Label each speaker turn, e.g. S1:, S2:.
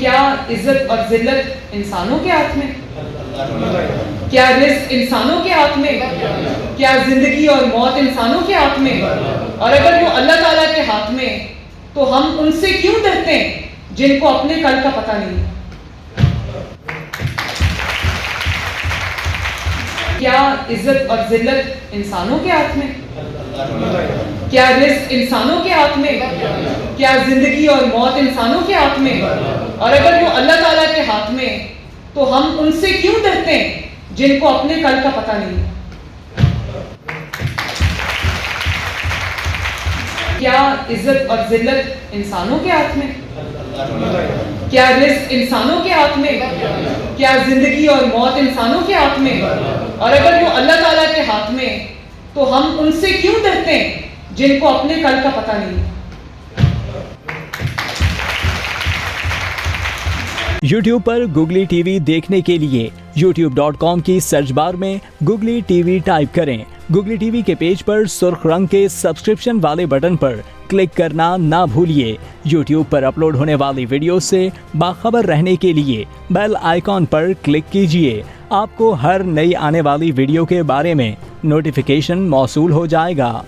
S1: کیا عزت اور ذلت انسانوں کے ہاتھ میں؟ کیا رزق انسانوں کے ہاتھ میں؟ کیا زندگی اور موت انسانوں کے ہاتھ میں؟ اور اگر وہ اللہ تعالیٰ کے ہاتھ میں تو ہم ان سے کیوں ڈرتے ہیں جن کو اپنے کل کا پتہ نہیں؟ کیا عزت اور ذلت انسانوں کے ہاتھ میں؟ کیا رزق انسانوں کے ہاتھ میں؟ کیا زندگی اور موت انسانوں کے ہاتھ میں؟ اور اگر وہ اللہ تعالیٰ کے ہاتھ میں تو ہم ان سے کیوں ڈرتے ہیں جن کو اپنے کل کا پتہ نہیں؟ کیا عزت اور ذلت انسانوں کے ہاتھ میں؟ کیا رزق انسانوں کے ہاتھ میں؟ کیا زندگی اور موت انسانوں کے ہاتھ میں؟ اور اگر وہ اللہ تعالیٰ کے ہاتھ میں تو ہم ان سے کیوں ڈرتے ہیں جن کو اپنے کل کا پتہ نہیں؟
S2: یوٹیوب پر گوگلی ٹی وی دیکھنے کے لیے youtube.com کی سرچ بار میں گوگلی ٹی وی ٹائپ کریں۔ گوگلی ٹی وی کے پیج پر سرخ رنگ کے سبسکرپشن والے بٹن پر کلک کرنا نہ بھولیے۔ یوٹیوب پر اپلوڈ ہونے والی ویڈیو سے باخبر رہنے کے لیے بیل آئیکن پر کلک کیجیے۔ آپ کو ہر نئی آنے والی ویڈیو کے بارے میں نوٹیفیکیشن موصول ہو جائے گا۔